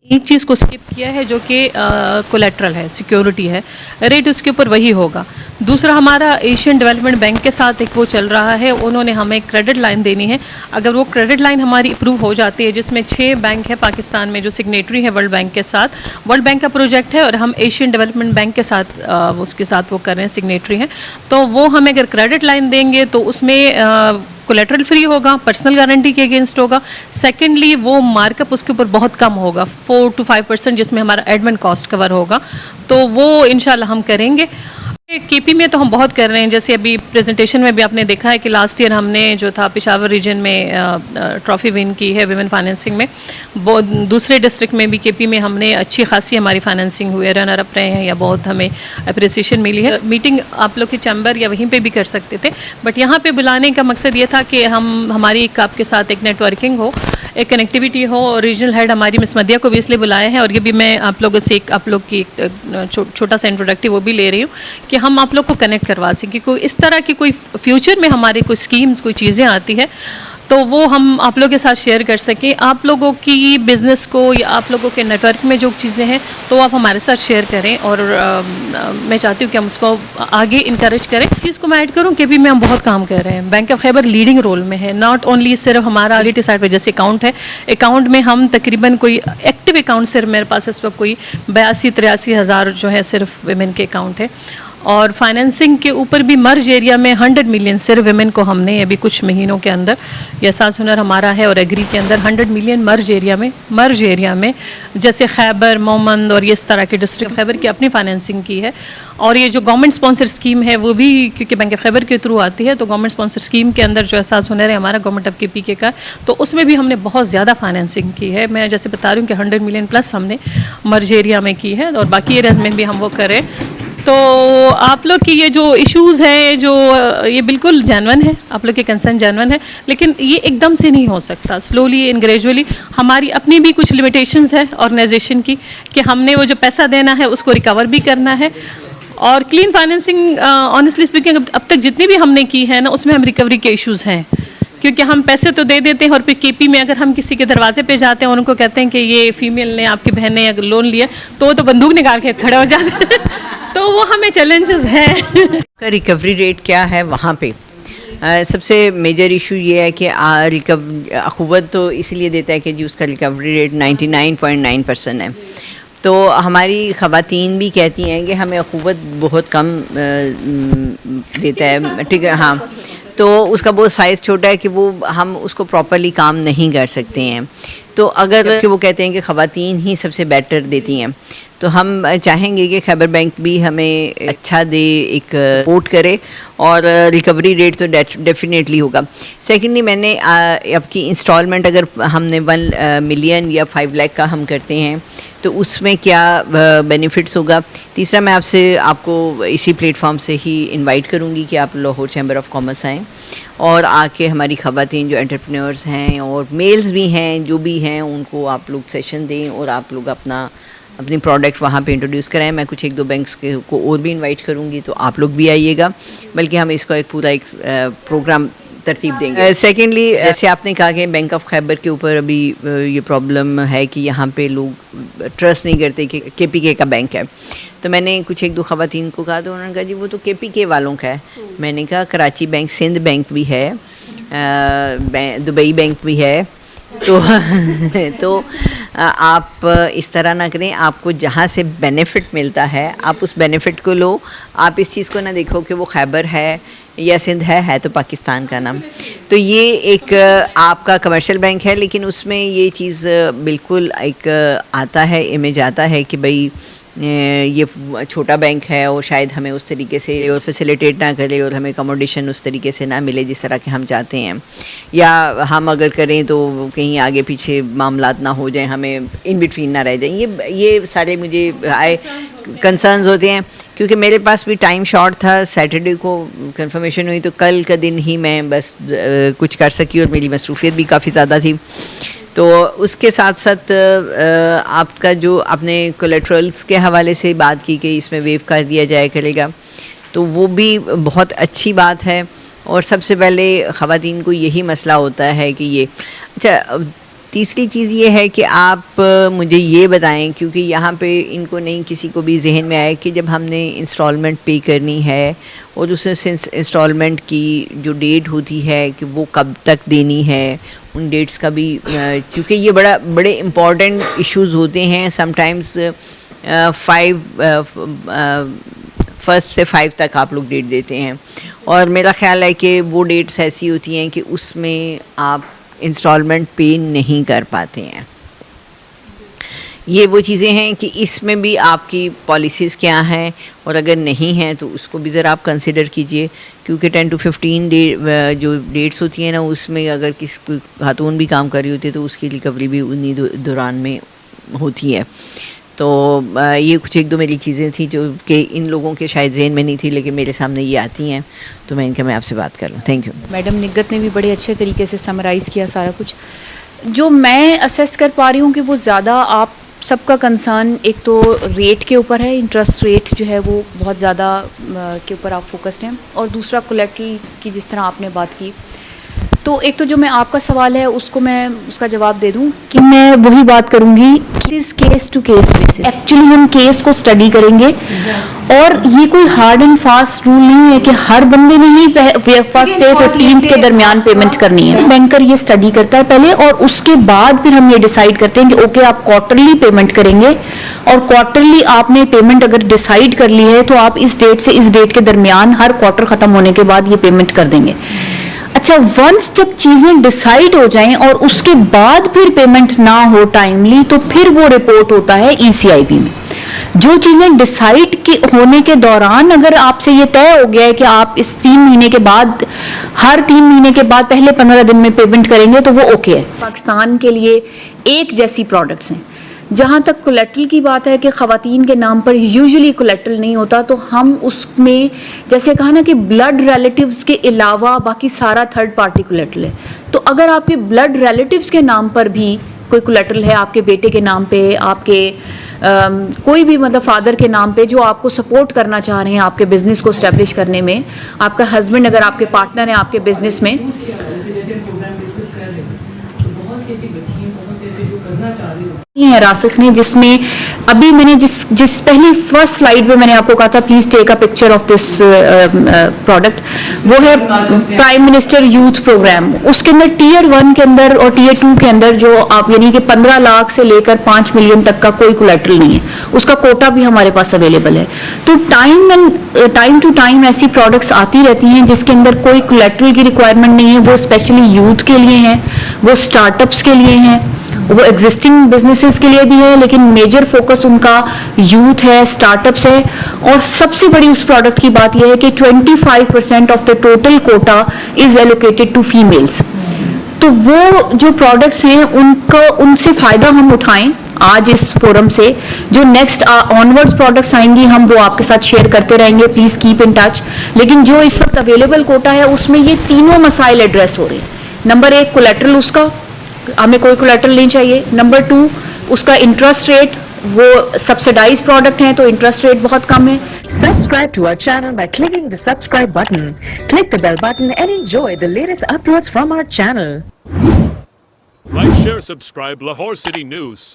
एक चीज़ को स्किप किया है जो कि कोलेट्रल है, सिक्योरिटी है, रेट उसके ऊपर वही होगा। दूसरा हमारा एशियन डेवलपमेंट बैंक के साथ एक वो चल रहा है, उन्होंने हमें क्रेडिट लाइन देनी है। अगर वो क्रेडिट लाइन हमारी अप्रूव हो जाती है, जिसमें 6 बैंक है पाकिस्तान में जो सिग्नेटरी है वर्ल्ड बैंक के साथ, वर्ल्ड बैंक का प्रोजेक्ट है और हम एशियन डेवलपमेंट बैंक के साथ उसके साथ वो कर रहे हैं, सिग्नेटरी हैं, तो वो हमें अगर क्रेडिट लाइन देंगे तो उसमें कोलेट्रल फ्री होगा, पर्सनल गारंटी के अगेंस्ट होगा। सेकेंडली वो मार्कअप उसके ऊपर बहुत कम होगा, 4 to 5%, जिसमें हमारा एडमिन कॉस्ट कवर होगा, तो वो इंशाल्लाह हम करेंगे। केपी में तो हम बहुत कर रहे हैं, जैसे अभी प्रेजेंटेशन में भी आपने देखा है कि लास्ट ईयर हमने जो था पेशावर रीजन में ट्रॉफी विन की है विमेन फाइनेंसिंग में। बहुत दूसरे डिस्ट्रिक्ट में भी केपी में हमने अच्छी खासी हमारी फाइनेंसिंग हुई है, रनर अप रहे हैं या बहुत हमें अप्रिसिएशन मिली है। मीटिंग आप लोग की चैम्बर या वहीं पे भी कर सकते थे, बट यहाँ पे बुलाने का मकसद ये था कि हमारी एक आपके साथ एक नेटवर्किंग हो, एक कनेक्टिविटी हो, और रीजनल हेड हमारी मिस मदिया को भी इसलिए बुलाए हैं, और ये भी मैं आप लोगों से एक आप लोग की एक छोटा सा इंट्रोडक्टिव वो भी ले रही हूँ कि हम आप लोग को कनेक्ट करवा सकें। कोई इस तरह की कोई फ्यूचर में हमारे कोई स्कीम्स कोई चीज़ें आती है तो वो हम आप लोगों के साथ शेयर कर सकें। आप लोगों की बिज़नेस को या आप लोगों के नेटवर्क में जो चीज़ें हैं तो आप हमारे साथ शेयर करें, और मैं चाहती हूँ कि हम उसको आगे इंकरेज करें। चीज़ को मैं ऐड करूँ कि भी में हम बहुत काम कर रहे हैं, bank of Khyber leading role में है। नॉट ओनली सिर्फ हमारा रियलिटी साइड पर जैसे अकाउंट है, अकाउंट में हम तकरीबन कोई एक्टिव अकाउंट सिर्फ मेरे पास इस वक्त कोई 82-83 हज़ार जो है सिर्फ विमेन के अकाउंट है, और फाइनेंसिंग के ऊपर भी मर्ज एरिया में 100 मिलियन सिर्फ विमेन को हमने अभी कुछ महीनों के अंदर, ये एहसास हुनर हमारा है, और एग्री के अंदर 100 मिलियन मर्ज एरिया में जैसे खैबर, मोमंद और ये इस तरह के डिस्ट्रिक्ट खैबर की अपनी फाइनेंसिंग की है। और ये जो गवर्नमेंट स्पॉन्सर स्कीम है वो भी क्योंकि बैंक ऑफ खैबर के थ्रू आती है, तो गवर्नमेंट स्पॉन्सर स्कीम के अंदर जो एहसास हुनर है हमारा गवर्नमेंट ऑफ केपी के का, तो उसमें भी हमने बहुत ज़्यादा फाइनेंसिंग की है। मैं जैसे बता रही हूँ कि 100 मिलियन प्लस हमने मर्ज एरिया में की है, और बाकी एरियाज में भी हम वो करें। तो आप लोग की ये जो इश्यूज़ हैं जो ये बिल्कुल जेन्युइन है, आप लोग के कंसर्न जेन्युइन है, लेकिन ये एकदम से नहीं हो सकता, स्लोली एंड ग्रेजुअली। हमारी अपनी भी कुछ लिमिटेशंस है ऑर्गेनाइजेशन की कि हमने वो जो पैसा देना है उसको रिकवर भी करना है, और क्लीन फाइनेंसिंग ऑनेस्टली स्पीकिंग अब तक जितनी भी हमने की है ना उसमें हम रिकवरी के इश्यूज़ हैं, क्योंकि हम पैसे तो दे देते हैं और फिर केपी में अगर हम किसी के दरवाजे पे जाते हैं और उनको कहते हैं कि ये फीमेल ने आपकी बहन ने अगर लोन लिया तो वो तो बंदूक निकाल के खड़े हो जाते हैं तो वो हमें चैलेंजेस हैं। का रिकवरी रेट क्या है वहाँ पे? सबसे मेजर इशू ये है कि अखुवत तो इसलिए देता है कि जी उसका रिकवरी रेट 99.9% है, तो हमारी ख़वातीन भी कहती हैं कि हमें अखुवत बहुत कम देता है, ठीक है, हाँ, तो उसका बहुत साइज़ छोटा है कि वो हम उसको प्रॉपरली काम नहीं कर सकते हैं। तो अगर कि वो कहते हैं कि ख़वातीन ही सबसे बेटर देती हैं, तो हम चाहेंगे कि खैबर बैंक भी हमें अच्छा दे, एक सपोर्ट करे, और रिकवरी रेट तो डेफिनेटली होगा। सेकेंडली मैंने आपकी इंस्टॉलमेंट अगर हमने 1 मिलियन या 5 लाख का हम करते हैं तो उसमें क्या बेनिफिट्स होगा। तीसरा मैं आपको इसी प्लेटफॉर्म से ही इनवाइट करूँगी कि आप लाहौर चैम्बर ऑफ कॉमर्स आएँ और आके हमारी ख़वातीन जो एंटरप्रेन्योर्स हैं और मेल्स भी हैं जो भी हैं उनको आप लोग सेशन दें और आप लोग अपनी प्रोडक्ट वहाँ पे इंट्रोड्यूस कराएं। मैं कुछ 1-2 बैंक्स को और भी इनवाइट करूँगी, तो आप लोग भी आइएगा, बल्कि हम इसको एक पूरा प्रोग्राम तरतीब देंगे। सेकेंडली जैसे आपने कहा कि बैंक ऑफ खैबर के ऊपर अभी ये प्रॉब्लम है कि यहाँ पे लोग ट्रस्ट नहीं करते कि केपीके का बैंक है, तो मैंने कुछ 1-2 ख़वातीन को कहा तो उन्होंने कहा जी वो तो केपीके वालों का है। मैंने कहा कराची बैंक, सिंध बैंक भी है, दुबई बैंक भी है, तो आप इस तरह ना करें, आपको जहाँ से बेनिफिट मिलता है आप उस बेनिफिट को लो। आप इस चीज़ को ना देखो कि वो खैबर है या सिंध है तो पाकिस्तान का नाम। तो ये एक आपका कमर्शियल बैंक है, लेकिन उसमें ये चीज़ बिल्कुल एक आता है, इमेज आता है कि भाई ये छोटा बैंक है और शायद हमें उस तरीके से और फैसिलिटेट ना करे और हमें अकोमोडेशन उस तरीके से ना मिले जिस तरह के हम चाहते हैं, या हम अगर करें तो कहीं आगे पीछे मामलात ना हो जाएं, हमें इन बिटवीन ना रह जाएं। ये सारे मुझे कंसर्न्स होते हैं, क्योंकि मेरे पास भी टाइम शॉर्ट था। सैटरडे को कंफर्मेशन हुई तो कल का दिन ही मैं बस कुछ कर सकी और मेरी मसरूफियत भी काफ़ी ज़्यादा थी। तो उसके साथ साथ आपका जो आपने कोलेट्रल्स के हवाले से बात की कि इसमें वेव कर दिया जाए करेगा, तो वो भी बहुत अच्छी बात है। और सबसे पहले ख़वातीन को यही मसला होता है कि ये अच्छा तीसरी चीज़ ये है कि आप मुझे ये बताएं, क्योंकि यहाँ पे इनको नहीं किसी को भी जहन में आया कि जब हमने इंस्टॉलमेंट पे करनी है और दूसरे इंस्टॉलमेंट की जो डेट होती है कि वो कब तक देनी है, उन डेट्स का भी, क्योंकि ये बड़े इम्पॉर्टेंट इश्यूज़ होते हैं। समटाइम्स 1 से 5 तक आप लोग डेट देते हैं, और मेरा ख्याल है कि वो डेट्स ऐसी होती हैं कि उसमें आप इंस्टॉलमेंट पे नहीं कर पाते हैं। ये वो चीज़ें हैं कि इसमें भी आपकी पॉलिसीज़ क्या हैं, और अगर नहीं हैं तो उसको भी ज़रा आप कंसिडर कीजिए, क्योंकि 10 to 15 जो डेट्स होती हैं ना, उसमें अगर किसी खातून भी काम कर रही होती है तो उसकी रिकवरी भी उन्हीं दौरान में होती है। तो ये कुछ 1-2 मेरी चीज़ें थी जो कि इन लोगों के शायद जहन में नहीं थी, लेकिन मेरे सामने ये आती हैं, तो मैं आपसे बात कर लूँ। Thank you. मैडम निगत ने भी बड़े अच्छे तरीके से समराइज़ किया सारा कुछ। जो मैं असेस कर पा रही हूँ कि वो ज़्यादा आप सबका कंसर्न एक तो रेट के ऊपर है, इंटरेस्ट रेट जो है वो बहुत ज़्यादा के ऊपर आप फोकस्ड हैं, और दूसरा कोलेट्रल की जिस तरह आपने बात की, तो एक तो जो मैं आपका सवाल है उसको मैं उसका जवाब दे दूं कि मैं वही बात करूंगी कि इस case to case basis actually हम केस को स्टडी करेंगे, और ये कोई हार्ड एंड फास्ट रूल नहीं है कि हर बंदे ने ही फर्स्ट से 15th के दरमियान पेमेंट करनी है। बैंकर ये स्टडी करता है पहले, और उसके बाद फिर हम ये डिसाइड करते हैं कि ओके आप क्वार्टरली पेमेंट करेंगे, और क्वार्टरली आपने पेमेंट अगर डिसाइड कर ली है तो आप इस डेट से इस डेट के दरमियान हर क्वार्टर ख़त्म होने के बाद ये पेमेंट कर देंगे। अच्छा, वंस जब चीज़ें डिसाइड हो जाएं और उसके बाद फिर पेमेंट ना हो टाइमली, तो फिर वो रिपोर्ट होता है ECIB में। जो चीज़ें डिसाइड के होने के दौरान अगर आपसे ये तय हो गया है कि आप इस 3 महीने के बाद, हर 3 महीने के बाद पहले 15 दिन में पेमेंट करेंगे, तो वो ओके है। पाकिस्तान के लिए एक जैसी प्रोडक्ट्स हैं। जहाँ तक कोलेट्रल की बात है कि ख़वातीन के नाम पर यूजुअली कोलेट्रल नहीं होता, तो हम उसमें जैसे कहा ना कि ब्लड रिलेटिव्स के अलावा बाकी सारा थर्ड पार्टी कोलेट्रल है। तो अगर आपके ब्लड रिलेटिव्स के नाम पर भी कोई कोलेट्रल है, आपके बेटे के नाम पे, आपके कोई भी मतलब फादर के नाम पे, जो आपको सपोर्ट करना चाह रहे हैं आपके बिजनेस को इस्टेब्लिश करने में, आपका हस्बैंड अगर आपके पार्टनर है आपके बिजनेस में, है रासिख ने, जिसमें अभी मैंने जिस पहली फर्स्ट स्लाइड पे मैंने आपको कहा था please take a picture of this product, वो है प्राइम मिनिस्टर यूथ प्रोग्राम। उसके अंदर टियर 1 के अंदर और टियर 2 के अंदर जो आप यानी कि 15 लाख से लेकर 5 मिलियन तक का कोई कोलेट्रल नहीं है, उसका कोटा भी हमारे पास अवेलेबल है। तो टाइम टू टाइम ऐसी प्रोडक्ट्स आती रहती हैं जिसके अंदर कोई कोलेट्रल की रिक्वायरमेंट नहीं है। वो स्पेशली यूथ के लिए हैं, वो स्टार्टअप्स के लिए हैं, वो एग्जिस्टिंग बिजनेसेस के लिए भी है, लेकिन मेजर फोकस उनका यूथ है, स्टार्टअप्स है। और सबसे बड़ी उस प्रोडक्ट की बात यह है कि 25% of the total quota is allocated to females. तो वो जो प्रोडक्ट्स हैं उनसे फायदा हम उठाएं आज इस फोरम से। जो नेक्स्ट ऑनवर्ड्स प्रोडक्ट्स आएंगी हम वो आपके साथ शेयर करते रहेंगे, प्लीज कीप इन टच। लेकिन जो इस वक्त अवेलेबल कोटा है उसमें ये तीनों मसाइल एड्रेस हो रहे हैं। नंबर 1 कोलेट्रल, उसका हमें कोई कोलेट्रल नहीं चाहिए। नंबर 2 उसका इंटरेस्ट रेट, वो सब्सिडाइज प्रोडक्ट हैं तो इंटरेस्ट रेट बहुत कम है। Subscribe to our channel by clicking the subscribe button. Click the bell button and enjoy the latest uploads from our channel. Like, share, subscribe Lahore City News.